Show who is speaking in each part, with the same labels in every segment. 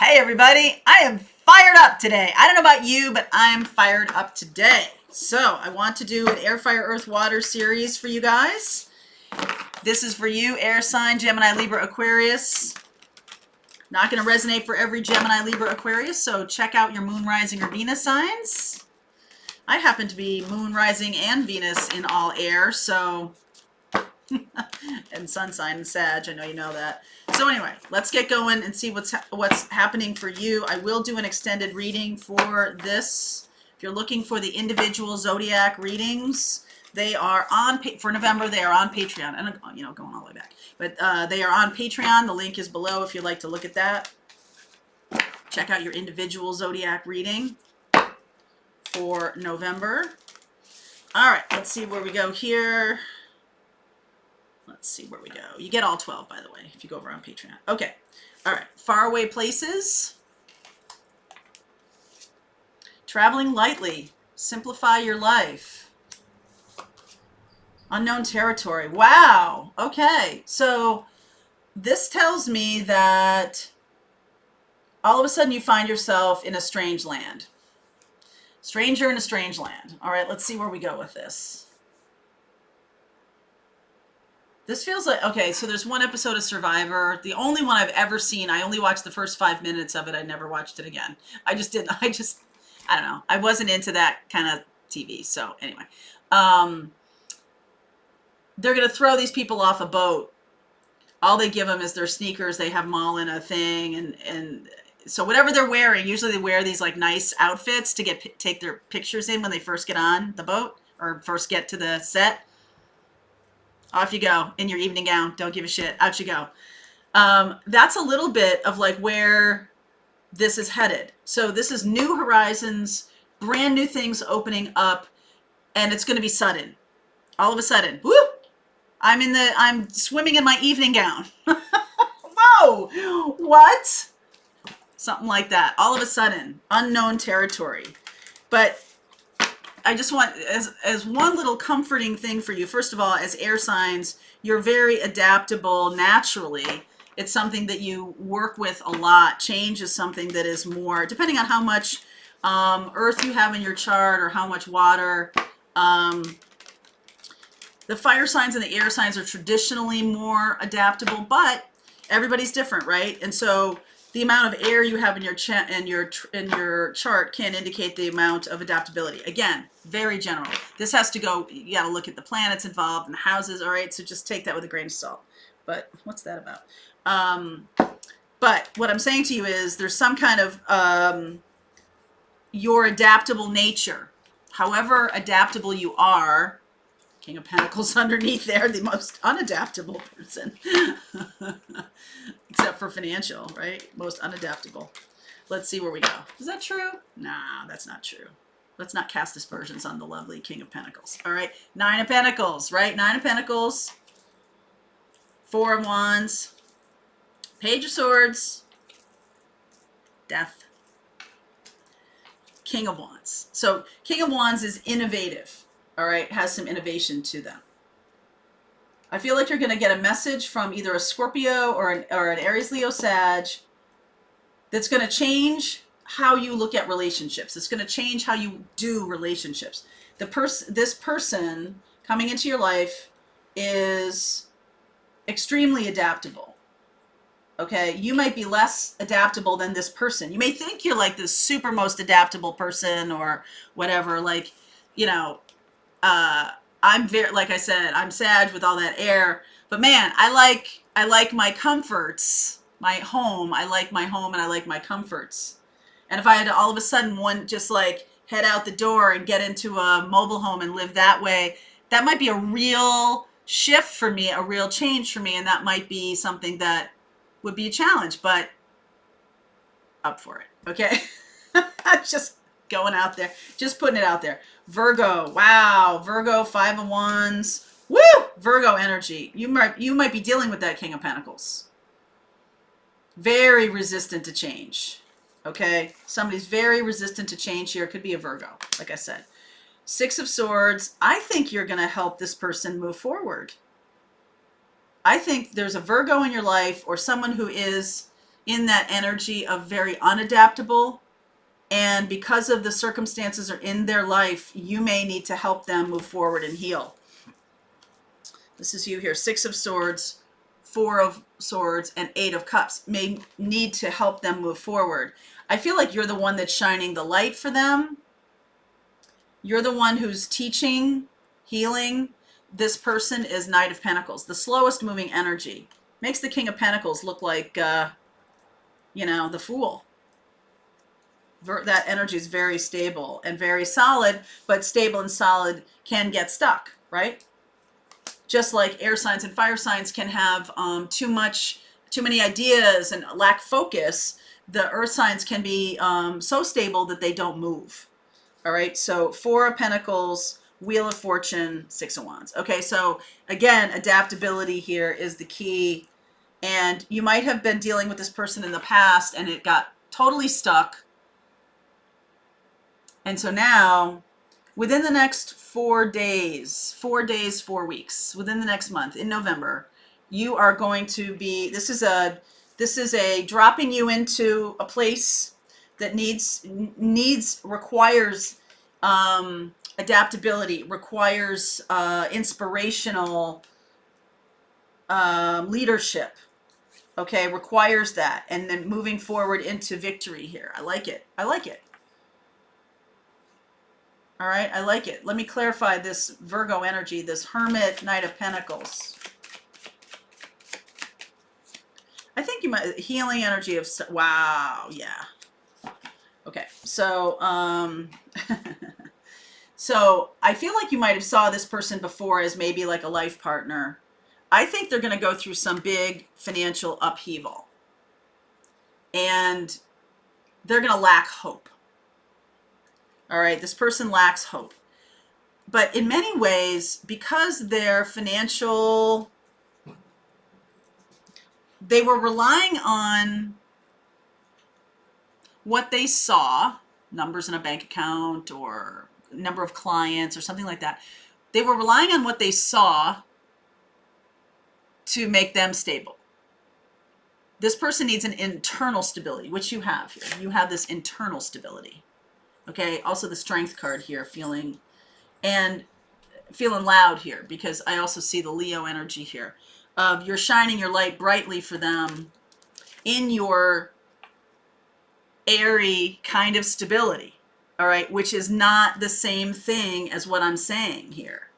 Speaker 1: Hey everybody, I am fired up today. I don't know about you, but I'm fired up today. So I want to do an Air, Fire, Earth, Water series for you guys. This is for you, air sign, Gemini, Libra, Aquarius. Not going to resonate for every Gemini, Libra, Aquarius, so check out your moon, rising, or Venus signs. I happen to be moon, rising, and Venus in all air, so... and sun sign and Sag, I know you know that. So anyway, let's get going and see what's happening for you. I will do an extended reading for this. If you're looking for the individual zodiac readings, they are on, for November, they are on Patreon. And, you know, going all the way back. But they are on Patreon. The link is below if you'd like to look at that. Check out your individual zodiac reading for November. All right, let's see where we go here. Let's see where we go. You get all 12, by the way, if you go over on Patreon. Okay. All right. Faraway places. Traveling lightly. Simplify your life. Unknown territory. Wow. Okay. So this tells me that all of a sudden you find yourself in a strange land. Stranger in a strange land. All right. Let's see where we go with this. This feels like, okay, so there's one episode of Survivor, the only one I've ever seen. I only watched the first 5 minutes of it. I never watched it again. I don't know. I wasn't into that kind of TV. So anyway, they're going to throw these people off a boat. All they give them is their sneakers. They have them all in a thing. And so whatever they're wearing, usually they wear these like nice outfits to take their pictures in when they first get on the boat or first get to the set. Off you go in your evening gown. Don't give a shit. Out you go. That's a little bit of like where this is headed. So this is new horizons, brand new things opening up, and it's going to be sudden. All of a sudden, whoo! I'm swimming in my evening gown. Whoa! What? Something like that. All of a sudden, unknown territory. But I just want, as one little comforting thing for you, first of all, as air signs, you're very adaptable naturally. It's something that you work with a lot. Change is something that is more, depending on how much earth you have in your chart or how much water. The fire signs and the air signs are traditionally more adaptable, but everybody's different, right? And so the amount of air you have in your chart can indicate the amount of adaptability. Again, very general. This has to go, you got to look at the planets involved and the houses, all right? So just take that with a grain of salt. But what's that about? But what I'm saying to you is there's some kind of your adaptable nature. However adaptable you are, King of Pentacles underneath there, the most unadaptable person. Except for financial, right? Most unadaptable. Let's see where we go. Is that true? Nah, that's not true. Let's not cast aspersions on the lovely King of Pentacles. All right, 9 of Pentacles, right? 9 of Pentacles, 4 of Wands, Page of Swords, Death, King of Wands. So King of Wands is innovative, all right? Has some innovation to them. I feel like you're going to get a message from either a Scorpio or an Aries, Leo, Sag that's going to change how you look at relationships. It's going to change how you do relationships. This person coming into your life is extremely adaptable. Okay, you might be less adaptable than this person. You may think you're like this super most adaptable person or whatever, like, you know, I'm very, like I said, I'm Sag with all that air, but man, I like my comforts, my home. I like my home and I like my comforts. And if I had to all of a sudden just like head out the door and get into a mobile home and live that way, that might be a real shift for me, a real change for me. And that might be something that would be a challenge, but up for it. Okay. Just going out there, just putting it out there. Virgo, wow, Virgo, 5 of Wands, woo, Virgo energy. You might be dealing with that King of Pentacles. Very resistant to change, okay? Somebody's very resistant to change here. Could be a Virgo, like I said. 6 of Swords, I think you're going to help this person move forward. I think there's a Virgo in your life or someone who is in that energy of very unadaptable. And because of the circumstances are in their life, you may need to help them move forward and heal. This is you here, 6 of Swords, 4 of Swords, and 8 of Cups. May need to help them move forward. I feel like you're the one that's shining the light for them. You're the one who's teaching, healing. This person is Knight of Pentacles, the slowest moving energy. Makes the King of Pentacles look like, you know, the Fool. That energy is very stable and very solid, but stable and solid can get stuck, right? Just like air signs and fire signs can have too many ideas and lack focus, the earth signs can be so stable that they don't move. All right, so 4 of Pentacles, Wheel of Fortune, 6 of Wands. Okay, so again, adaptability here is the key. And you might have been dealing with this person in the past and it got totally stuck. And so now, within the next 4 days, 4 weeks, within the next month, in November, you are going to be, this is a dropping you into a place that requires adaptability, requires inspirational leadership. Okay, requires that, and then moving forward into victory here. I like it. I like it. All right, I like it. Let me clarify this Virgo energy, this Hermit, Knight of Pentacles. I think you might, healing energy of, wow, yeah. Okay, so, so I feel like you might have saw this person before as maybe like a life partner. I think they're going to go through some big financial upheaval. And they're going to lack hope. All right, this person lacks hope. But in many ways, because their financial, they were relying on what they saw, numbers in a bank account or number of clients or something like that. They were relying on what they saw to make them stable. This person needs an internal stability, which you have here. You have this internal stability. Okay, also the Strength card here, feeling loud here, because I also see the Leo energy here. You're shining your light brightly for them in your airy kind of stability, all right, which is not the same thing as what I'm saying here.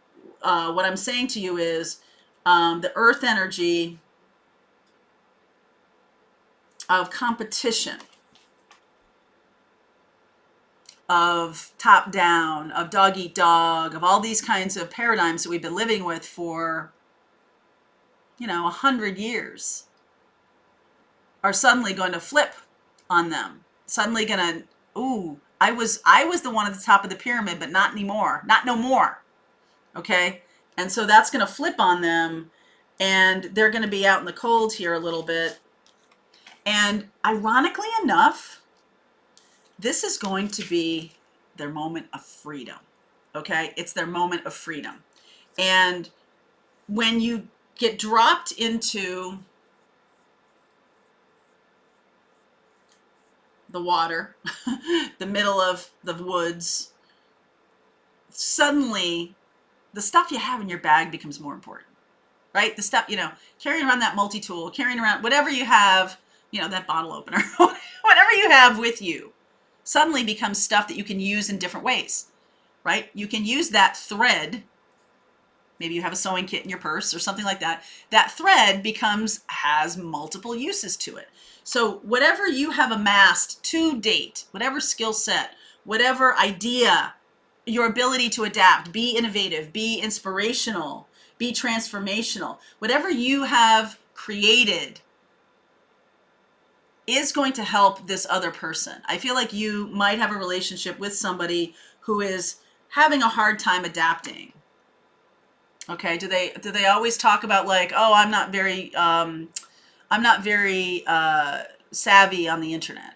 Speaker 1: What I'm saying to you is the earth energy of competition, of top down, of dog eat dog, of all these kinds of paradigms that we've been living with for, 100 years, are suddenly going to flip on them. Suddenly gonna, ooh, I was the one at the top of the pyramid, but not anymore, not no more. Okay, and so that's gonna flip on them, and they're gonna be out in the cold here a little bit. And ironically enough, this is going to be their moment of freedom. Okay, it's their moment of freedom. And when you get dropped into the water, the middle of the woods, suddenly the stuff you have in your bag becomes more important, right? The stuff, carrying around that multi-tool, carrying around whatever you have, that bottle opener, whatever you have with you, suddenly becomes stuff that you can use in different ways, right? You can use that thread. Maybe you have a sewing kit in your purse or something like that. That thread has multiple uses to it. So whatever you have amassed to date, whatever skill set, whatever idea, your ability to adapt, be innovative, be inspirational, be transformational, whatever you have created is going to help this other person. I feel like you might have a relationship with somebody who is having a hard time adapting. Okay, do they always talk about like, oh, I'm not very savvy on the internet.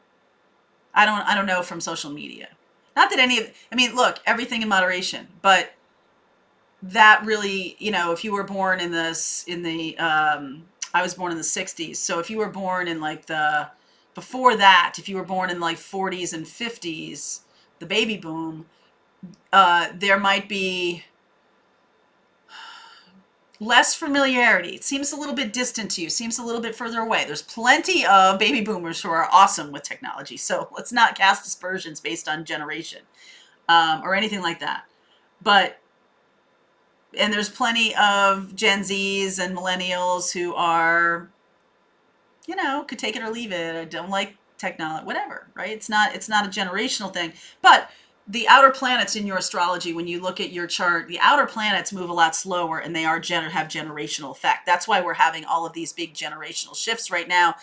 Speaker 1: I don't know from social media. Not that look, everything in moderation, but that really, if you were born I was born in the 60s. So if you were born in like the before that, if you were born in like 40s and 50s, the baby boom, there might be less familiarity. It seems a little bit distant to you, seems a little bit further away. There's plenty of baby boomers who are awesome with technology, so let's not cast aspersions based on generation or anything like that. And there's plenty of Gen Zs and millennials who are, could take it or leave it. I don't like technology, whatever, right? It's not a generational thing. But the outer planets in your astrology, when you look at your chart, the outer planets move a lot slower, and they have generational effect. That's why we're having all of these big generational shifts right now,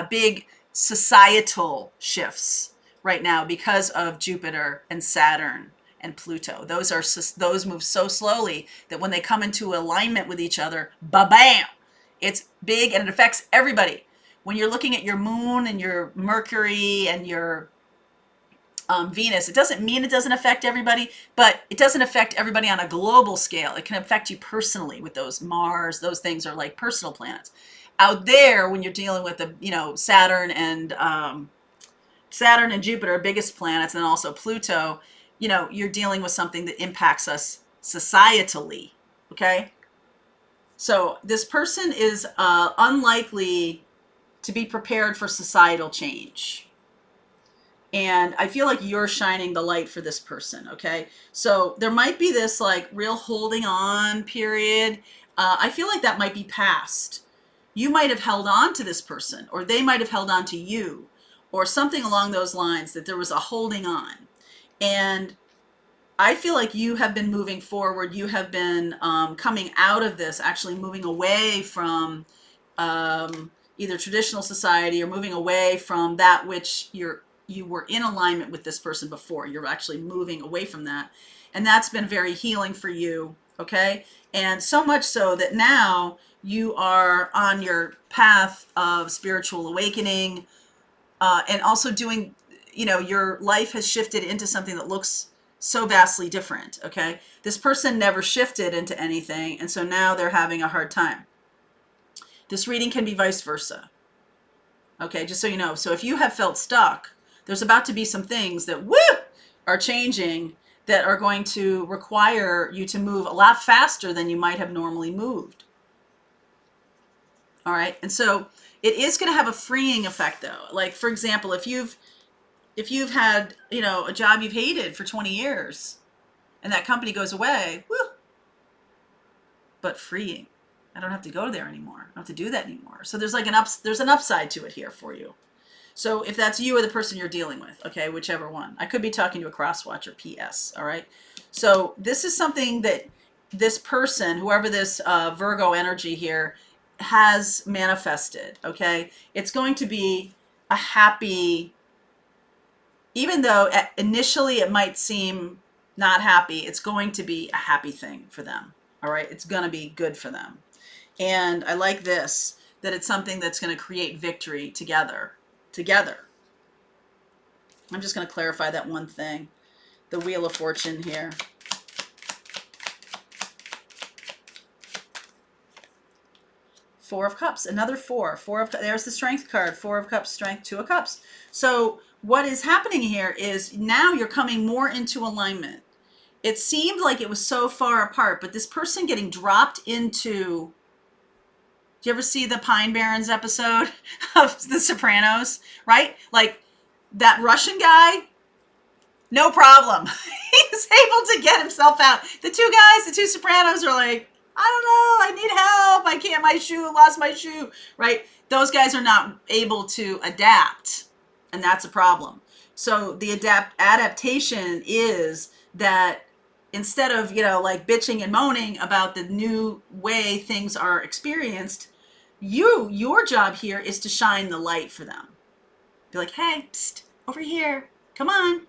Speaker 1: big societal shifts right now because of Jupiter and Saturn and Pluto. Those move so slowly that when they come into alignment with each other, ba-bam, it's big and it affects everybody. When you're looking at your moon and your Mercury and your Venus, it doesn't mean it doesn't affect everybody, but it doesn't affect everybody on a global scale. It can affect you personally with those Mars. Those things are like personal planets. Out there, when you're dealing with Saturn and Jupiter, biggest planets, and also Pluto, you're dealing with something that impacts us societally. Okay, so this person is unlikely to be prepared for societal change. And I feel like you're shining the light for this person, okay? So there might be this like real holding on period. I feel like that might be past. You might have held on to this person, or they might have held on to you, or something along those lines, that there was a holding on. And I feel like you have been moving forward. You have been coming out of this, actually moving away from either traditional society or moving away from that which you were in alignment with this person before. You're actually moving away from that. And that's been very healing for you, okay? And so much so that now you are on your path of spiritual awakening, and also doing, your life has shifted into something that looks so vastly different, okay? This person never shifted into anything, and so now they're having a hard time. This reading can be vice versa, okay? Just so you know. So if you have felt stuck, there's about to be some things that, are changing, that are going to require you to move a lot faster than you might have normally moved. All right? And so it is going to have a freeing effect, though. Like, for example, if you've had, a job you've hated for 20 years and that company goes away, but freeing. I don't have to go there anymore. I don't have to do that anymore. So there's like there's an upside to it here for you. So if that's you or the person you're dealing with, okay, whichever one. I could be talking to a cross-watcher, PS, all right? So this is something that this person, whoever this Virgo energy here, has manifested, okay? It's going to be a happy, even though initially it might seem not happy, it's going to be a happy thing for them, all right? It's going to be good for them. And I like this, that it's something that's going to create victory together. I'm just going to clarify that one thing. The Wheel of Fortune here. Four of Cups, another four. There's the Strength card. Four of Cups, Strength, Two of Cups. So what is happening here is now you're coming more into alignment. It seemed like it was so far apart, but this person getting dropped into... Do you ever see the Pine Barrens episode of The Sopranos, right? Like, that Russian guy, no problem. He's able to get himself out. The two Sopranos are like, I don't know, I need help. I can't, lost my shoe, right? Those guys are not able to adapt, and that's a problem. So the adaptation is that instead of, like bitching and moaning about the new way things are experienced, your job here is to shine the light for them. Be like, hey, psst, over here. Come on,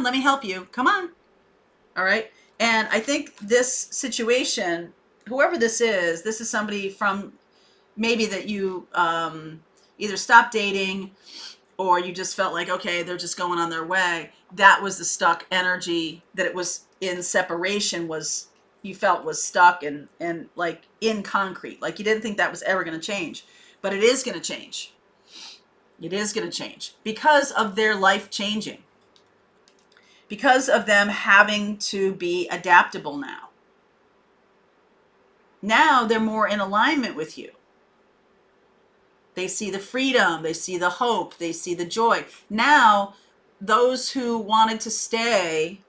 Speaker 1: let me help you. Come on. All right. And I think this situation, whoever this is somebody from maybe that you either stopped dating or you just felt like, okay, they're just going on their way. That was the stuck energy, that it was in separation, you felt was stuck and like in concrete. Like you didn't think that was ever going to change, but it is going to change. It is going to change because of their life changing, because of them having to be adaptable now. Now they're more in alignment with you. They see the freedom, they see the hope, they see the joy. Now, those who wanted to stay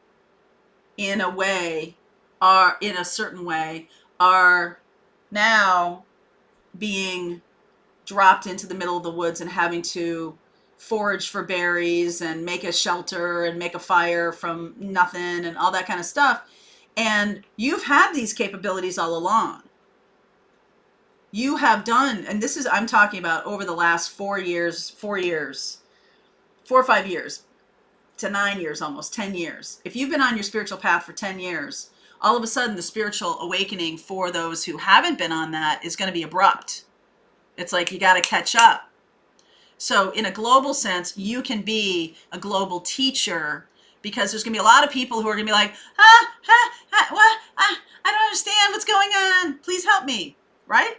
Speaker 1: in a way, are in a certain way, are now being dropped into the middle of the woods and having to forage for berries and make a shelter and make a fire from nothing and all that kind of stuff. And you've had these capabilities all along. You have done, and this is, I'm talking about over the last 4 or 5 years to 9 years, almost 10 years. If you've been on your spiritual path for 10 years, all of a sudden the spiritual awakening for those who haven't been on that is going to be abrupt. It's like you got to catch up. So in a global sense, you can be a global teacher, because there's going to be a lot of people who are going to be like, what? I don't understand what's going on. Please help me, right?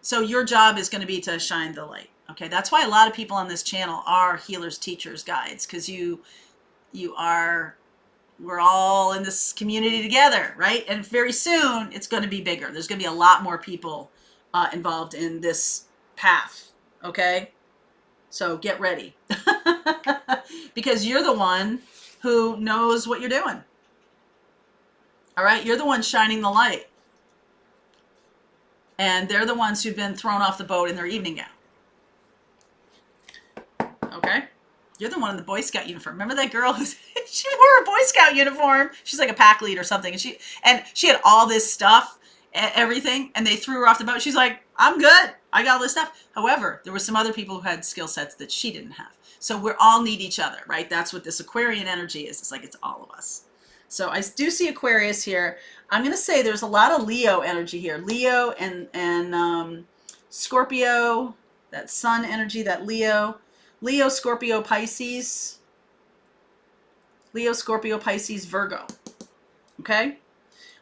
Speaker 1: So your job is going to be to shine the light. Okay, that's why a lot of people on this channel are healers, teachers, guides, because we're all in this community together, right? And very soon it's going to be bigger. There's going to be a lot more people involved in this path. Okay, so get ready because you're the one who knows what you're doing. All right, you're the one shining the light. And they're the ones who've been thrown off the boat in their evening gown. Okay? You're the one in the Boy Scout uniform. Remember that girl who she wore a Boy Scout uniform? She's like a pack lead or something. And she had all this stuff, everything, and they threw her off the boat. She's like, I'm good. I got all this stuff. However, there were some other people who had skill sets that she didn't have. So we all need each other, right? That's what this Aquarian energy is. It's like it's all of us. So I do see Aquarius here. I'm going to say there's a lot of Leo energy here. Leo and Scorpio, that sun energy, that Leo. Leo, Scorpio, Pisces. Leo, Scorpio, Pisces, Virgo. Okay?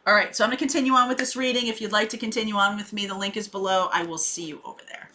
Speaker 1: All right, so I'm going to continue on with this reading. If you'd like to continue on with me, the link is below. I will see you over there.